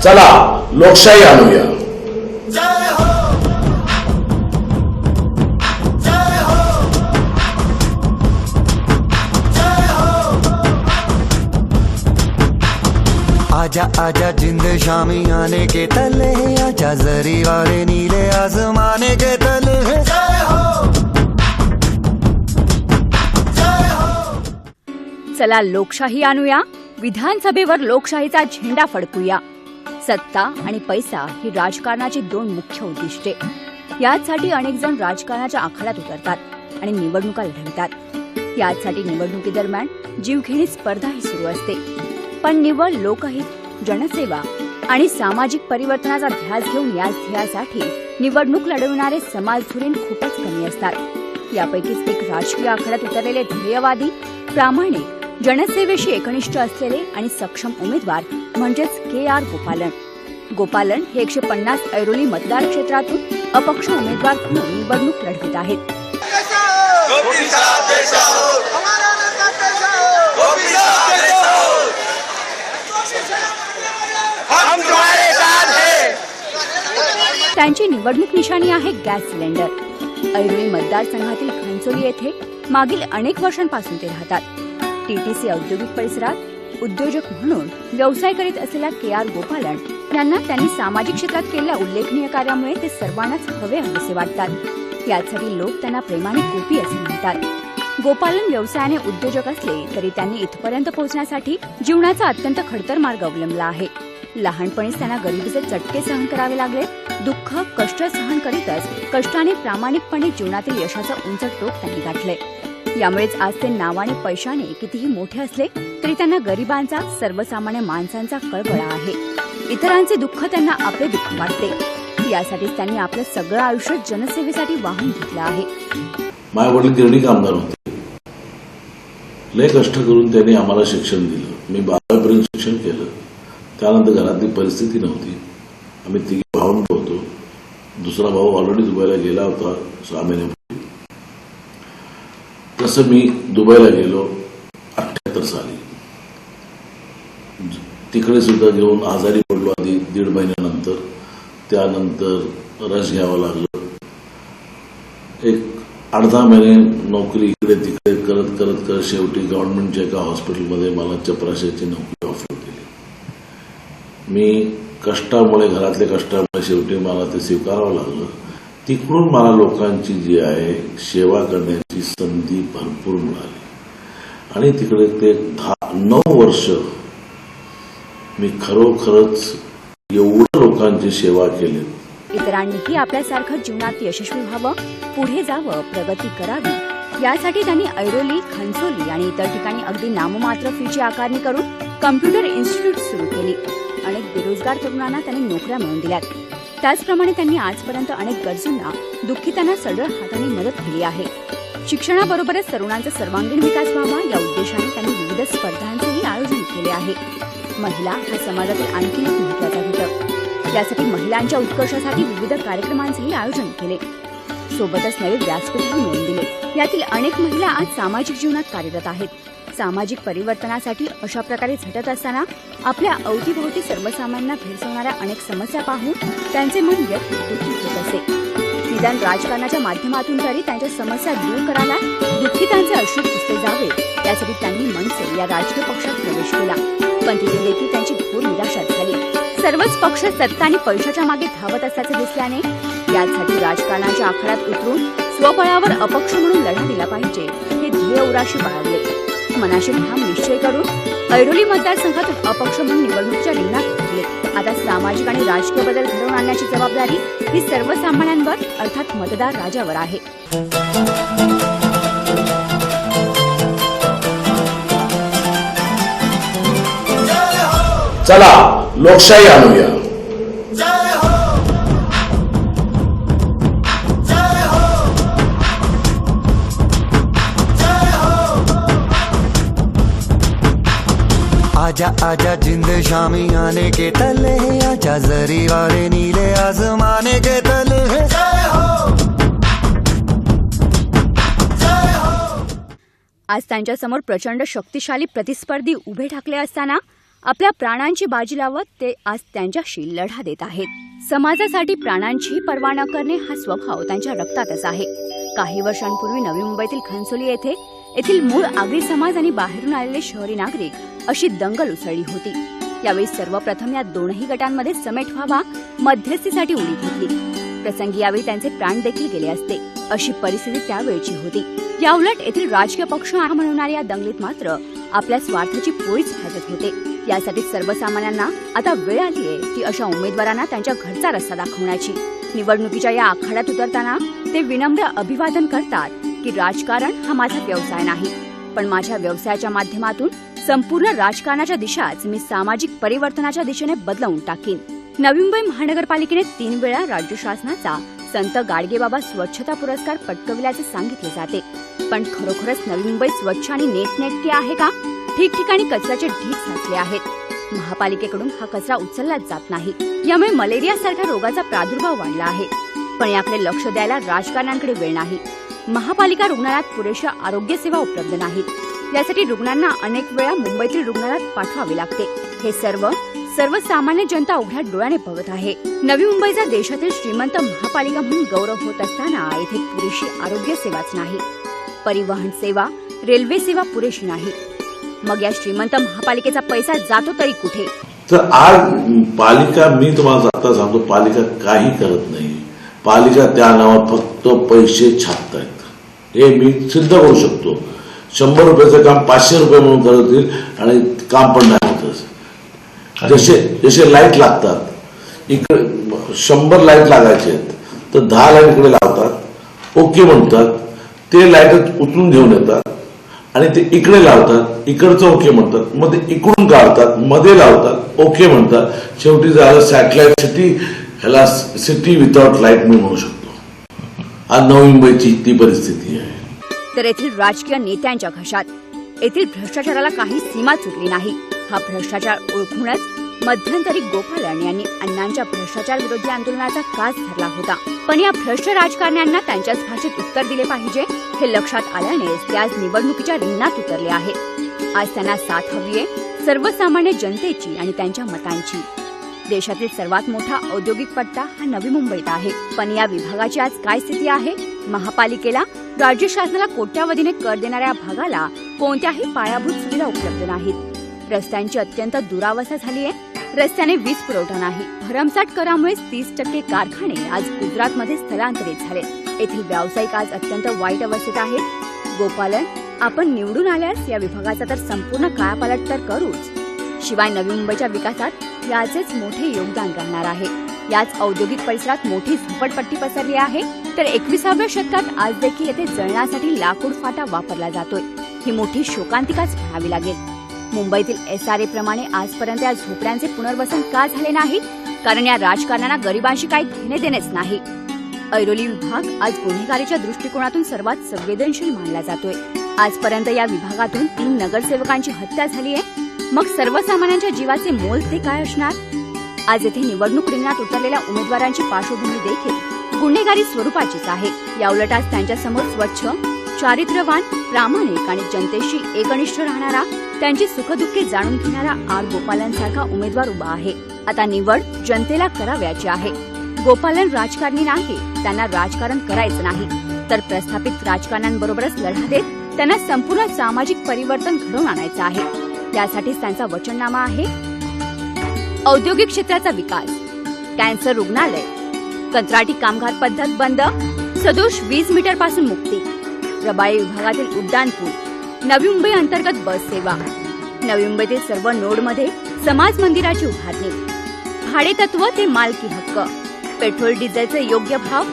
चला लोकशाही आणूया. आजा आजा जिंद शामी आने के तले, आजा जरी वाले नीले आसमाने के तले. चला लोकशाही आणूया. विधानसभेवर लोकशाहीचा झेंडा फडकूया. सत्ता आणि पैसा ही राजकारणाची दोन मुख्य उद्दिष्टे. यासाठी अनेक जण राजकारणाच्या आखाड्यात उतरतात आणि निवडणुका लढवतात. यासाठी निवडणुकीदरम्यान जीवघेणी स्पर्धाही सुरू असते. पण निव्वळ लोकहित, जनसेवा आणि सामाजिक परिवर्तनाचा ध्यास घेऊन याच ध्येयासाठी निवडणूक लढवणारे समाजधुरीण खूपच कमी असतात. यापैकीच एक राजकीय आखाड्यात उतरलेले ध्येयवादी, प्रामाणिक, जनसेवेशी एकनिष्ठ असलेले आणि सक्षम उमेदवार म्हणजेच KR गोपालन. गोपालन हे 150 ऐरोली मतदार क्षेत्रातून अपक्ष उमेदवार म्हणून निवडणूक लढवित आहेत. त्यांची निवडणूक निशाणी आहे गॅस सिलेंडर. ऐरोली मतदारसंघातील घनसोली येथे मागील अनेक वर्षांपासून ते राहतात. TTC औद्योगिक परिसरात उद्योजक म्हणून व्यवसाय करीत असलेल्या KR गोपालन यांना त्यांनी सामाजिक क्षेत्रात केलेल्या उल्लेखनीय कार्यामुळे ते सर्वांनाच हवेसे वाटतात. यासाठी लोक त्यांना प्रेमाने गोपी असे म्हणतात. गोपालन व्यवसायाने उद्योजक असले तरी त्यांनी इथपर्यंत पोहोचण्यासाठी जीवनाचा अत्यंत खडतर मार्ग अवलंबला आहे. लहानपणीच त्यांना गरिबीचे चटके सहन करावे लागले. दुःख, कष्ट सहन करीतच कष्टाने प्रामाणिकपणे जीवनातील यशाचं उंच टोक त्यांनी गाठले. यामुळेच आज ते नावाने पैशाने कितीही मोठे असले तरी त्यांना गरिबांचा, सर्वसामान्य माणसांचा कळकळा आहे. इतरांचे दुःख त्यांना आपले दुःख वाटते. यासाठीच त्यांनी आपलं सगळं आयुष्य जनसेवेसाठी वाहून घेतलं आहे. माझे वडील गिरणी कामगार होते. लय कष्ट करून त्यांनी आम्हाला शिक्षण दिलं. मी 12वी पर्यंत शिक्षण केलं. त्यानंतर घरातली परिस्थिती नव्हती. आम्ही तिघे भावंड होतो. दुसरा भाऊ ऑलरेडी दुबईला गेला होता 6 महिन्यापूर्वी. तसं मी दुबईला गेलो 78 साली. तिकडे सुद्धा घेऊन आजारी पडलो आधी 1.5 महिन्यानंतर. त्यानंतर रश घ्यावं लागलं. एक 8-10 महिने नोकरी इकडे तिकडे करत करत करत शेवटी गव्हर्नमेंटच्या एका हॉस्पिटलमध्ये मला चपराशाची नोकरी ऑफर केली. मी कष्टामुळे, घरातल्या कष्टामुळे शेवटी मला ते स्वीकारावं लागलं. तिकडून मला लोकांची जी आहे सेवा करण्याची संधी भरपूर मिळाली आणि तिकडे ते 9 वर्ष मी खरोखरच एवढ्या लोकांची सेवा केली. इतरांनीही आपल्यासारखं जीवनात यशस्वी व्हावं, पुढे जावं, प्रगती करावी यासाठी त्यांनी ऐरोली, घनसोली आणि इतर ठिकाणी अगदी नाममात्र फीची आकारणी करून कम्प्युटर इन्स्टिट्यूट सुरू केली. अनेक बेरोजगार तरुणांना त्यांनी नोकऱ्या मिळवून दिल्यात. त्याचप्रमाणे त्यांनी आजपर्यंत अनेक गरजूंना, दुःखितांना सरळ हाताने मदत केली आहे. शिक्षणाबरोबरच तरुणांचा सर्वांगीण विकास व्हावा या उद्देशाने त्यांनी विविध स्पर्धांचेही आयोजन केले आहे. महिला हा समाजातील आणखी एक महत्त्वाचा घटक. यासाठी महिलांच्या उत्कर्षासाठी विविध कार्यक्रमांचेही आयोजन केले. सोबतच नवे व्यासपीठही मिळवून दिले. यातील अनेक महिला आज सामाजिक जीवनात कार्यरत आहेत. सामाजिक परिवर्तनासाठी अशा प्रकारे झटत असताना आपल्या अवतीभोवती सर्वसामान्यांना भेडसावणाऱ्या अनेक समस्या पाहून त्यांचे मन व्यक्त होत असे. निदान राजकारणाच्या माध्यमातून तरी त्यांच्या समस्या दूर करायला, दुःखितांचे अश्रू पुसले जावे यासाठी त्यांनी मनसे या राजकीय पक्षात प्रवेश केला. पण तिथे देखील त्यांची घोर निराशा झाली. सर्वच पक्ष सत्ता आणि पैशाच्या मागे धावत असल्याचे दिसल्याने यासाठी राजकारणाच्या आखाड्यात उतरून स्वबळावर अपक्ष म्हणून लढा दिला पाहिजे हे ध्येय उराशी बाळगले. मनाशी ठाम निश्चय करून ऐरोली मतदारसंघातून अपक्ष म्हणून निवडणुकीच्या रिंगणात उतरले. आता सामाजिक आणि राजकीय बदल घडवून आणण्याची जबाबदारी ही सर्वसामान्यांवर अर्थात मतदार राजावर आहे. चला लोकशाही आणूया. आजा आजा जिंद शामी आने के तले, आजा जरी वाले नीले आसमाने के तले. आज त्यांच्यासमोर प्रचंड शक्तिशाली प्रतिस्पर्धी उभे ठाकले असताना आपल्या प्राणांची बाजी लावत ते आज त्यांच्याशी लढा देत आहेत. समाजासाठी प्राणांचीही पर्वा न करणे हा स्वभाव त्यांच्या रक्तातच आहे. काही वर्षांपूर्वी नवी मुंबईतील खनसोली येथील मूळ आगरी समाज आणि बाहेरून आलेले शहरी नागरिक अशी दंगल उसळली होती. यावेळी सर्वप्रथम या दोनही गटांमध्ये समेट व्हावा मध्यस्थीसाठी उडी घेतली. प्रसंगी यावेळी त्यांचे प्राण देखील गेले असते अशी परिस्थिती त्यावेळची होती. या उलट येथील राजकीय पक्ष म्हणणाऱ्या या दंगलीत मात्र आपल्या स्वार्थाची पोळीच भाजत होते. यासाठी सर्वसामान्यांना आता वेळ आली आहे की अशा उमेदवारांना त्यांच्या घरचा रस्ता दाखवण्याची. निवडणुकीच्या या आखाड्यात उतरताना ते विनम्र अभिवादन करतात की राजकारण हा माझा व्यवसाय नाही, पण माझ्या व्यवसायाच्या माध्यमातून संपूर्ण राजकारणाच्या दिशाच मी सामाजिक परिवर्तनाच्या दिशेने बदलवून टाकीन. नवी मुंबई महानगरपालिकेने 3 वेळा राज्य शासनाचा संत गाडगेबाबा स्वच्छता पुरस्कार पटकाविल्याचे सांगितले जाते. पण खरोखरच नवी मुंबई स्वच्छ आणि नीटनेटकी आहे का? ठिकठिकाणी कचऱ्याचे ढीग साचले आहेत. महापालिकेकडून हा कचरा उचललाच जात नाही. यामुळे मलेरिया सारख्या रोगाचा प्रादुर्भाव वाढला आहे. पण याकडे लक्ष द्यायला राजकारण्यांकडे वेळ नाही. महापालिका रुग्णालयात पुरेशा आरोग्य सेवा उपलब्ध नाहीत. यासाठी रुग्णांना अनेक वेळा मुंबईतील रुग्णालयात पाठवावे लागते. हे सर्वसामान्य जनता उघड्या डोळ्याने बघत आहे. नवी मुंबईचा देशातील श्रीमंत महापालिका म्हणून गौरव होत असताना येथे पुरेशी आरोग्य सेवाच नाही, परिवहन सेवा, रेल्वे सेवा पुरेशी नाही. मग या श्रीमंत महापालिकेचा पैसा जातो तरी कुठे? तर आज पालिका, मी तुम्हाला आता सांगतो, पालिका काही करत नाही. पालिका त्या नावात फक्त पैसे छापतायत. हे मी सिद्ध करू शकतो. 100 रुपयाचं काम 500 रुपये म्हणून करतील आणि काम पण नाही होत. जसे लाईट लागतात, इकडे 100 लाईट लागायचे आहेत तर 10 लाईट इकडे लावतात, ओके म्हणतात, ते लाईट उचलून घेऊन येतात आणि ते इकडे लावतात, इकडचं ओके म्हणतात, मग ते इकडून काढतात, मध्ये लावतात, ओके म्हणतात. शेवटी झालं सॅटेलाइट सिटी. ह्याला सिटी विदाउट लाईट मी म्हणू शकतो. आज नवी मुंबईची ती परिस्थिती आहे. तर येथील राजकीय नेत्यांच्या घशात येथील भ्रष्टाचाराला काही सीमा चुकली नाही. हा भ्रष्टाचार ओळखूनच मध्यंतरी गोपालन यांनी अण्णांच्या भ्रष्टाचार विरोधी आंदोलनाचा कास धरला होता. पण या भ्रष्ट राजकारण्यांना त्यांच्याच भाषेत उत्तर दिले पाहिजे हे लक्षात आल्यानेच ते आज निवडणुकीच्या रिंगणात उतरले आहेत. आज त्यांना साथ हवी आहे सर्वसामान्य जनतेची आणि त्यांच्या मतांची. देशातील सर्वात मोठा औद्योगिक पट्टा हा नवी मुंबईत आहे. पण या विभागाची आज काय स्थिती आहे? महापालिकेला, राज्य शासनाला कोट्यावधीने कर देणाऱ्या भागाला कोणत्याही पायाभूत सुविधा उपलब्ध नाहीत. रस्त्यांची अत्यंत दुरावस्था झाली आहे. रस्त्याने वीज पुरवठा नाही. भरमसाठ करामुळे 30% कारखाने आज गुजरातमध्ये स्थलांतरित झाले. येथील व्यावसायिक आज अत्यंत वाईट अवस्थेत आहेत. गोपालन, आपण निवडून आल्यास या विभागाचा तर संपूर्ण कायापालट तर करूच, शिवाय नवी मुंबईच्या विकासात याचेच मोठे योगदान राहणार आहे. याच औद्योगिक परिसरात मोठी झोपडपट्टी पसरली आहे. तर 21व्या शतकात आज देखील येथे जळणासाठी लाकूड फाटा वापरला जातोय. ही मोठी शोकांतिकाच म्हणावी लागेल. मुंबईतील SRA प्रमाणे आजपर्यंत या झोपड्यांचे पुनर्वसन का झाले नाही? कारण या राजकारणाला गरिबांशी काही घेणे देणेच नाही. ऐरोली विभाग आज गुन्हेगारीच्या दृष्टिकोनातून सर्वात संवेदनशील मानला जातोय. आजपर्यंत या विभागातून 3 नगरसेवकांची हत्या झाली आहे. मग सर्वसामान्यांच्या जीवाचे मोल ते काय असणार? आज येथे निवडणूक रिंगणात उतरलेल्या उमेदवारांची पार्श्वभूमी देखील गुन्हेगारी स्वरूपाचीच आहे. याउलट आज त्यांच्यासमोर स्वच्छ, चारित्र्यवान, प्रामाणिक आणि जनतेशी एकनिष्ठ राहणारा, त्यांची सुखदुःखे जाणून घेणारा आर गोपालनसारखा उमेदवार उभा आहे. आता निवड जनतेला करावयाची आहे. गोपालन राजकारणी नाही, त्यांना राजकारण करायचं नाही, तर प्रस्थापित राजकारण्यांबरोबरच लढा देत त्यांना संपूर्ण सामाजिक परिवर्तन घडवून आणायचं आहे. त्यासाठीच त्यांचा वचननामा आहे. औद्योगिक क्षेत्राचा विकास, कॅन्सर रुग्णालय, कंत्राटी कामगार पद्धत बंद, सदोष 20 मीटर पासून मुक्ती, रबाळे विभागातील उड्डाणपूल, नवी मुंबई अंतर्गत बस सेवा, नवी मुंबईतील सर्व नोडमध्ये समाज मंदिराची उभारणी, भाडेतत्व ते मालकी हक्क, पेट्रोल डिझेलचे योग्य भाव,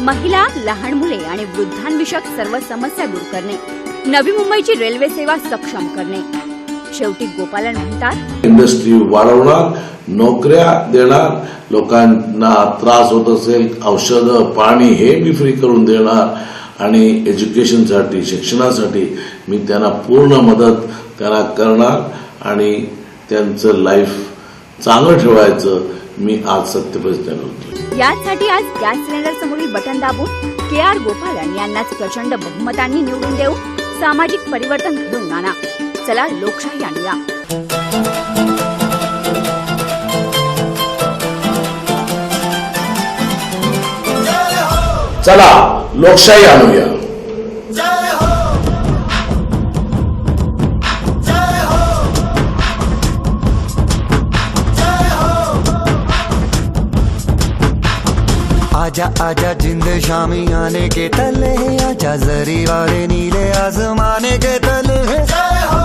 महिला, लहान मुले आणि वृद्धांविषयक सर्व समस्या दूर करणे, नवी मुंबईची रेल्वे सेवा सक्षम करणे. शेवटी गोपालन म्हणतात, इंडस्ट्री वाढवणार, नोकऱ्या देणार, लोकांना त्रास होत असेल औषधं, पाणी हे मी फ्री करून देणार आणि एज्युकेशनसाठी, शिक्षणासाठी मी त्यांना पूर्ण मदत त्यांना करणार आणि त्यांचं लाईफ चांगलं ठेवायचं मी आज सत्यप्रतिज्ञा करतो. यासाठी आज गॅस सिलेंडर समोरील बटन दाबून KR गोपालन यांनाच प्रचंड बहुमतांनी निवडून देऊ सामाजिक परिवर्तन घडवून आणा. चला लोकशाही आणूया. चला लोकशाही आणूया. आजा आजा जिंद शामी आने के तले, आजा जरी वाले नीले आसमाने के तले. जय हो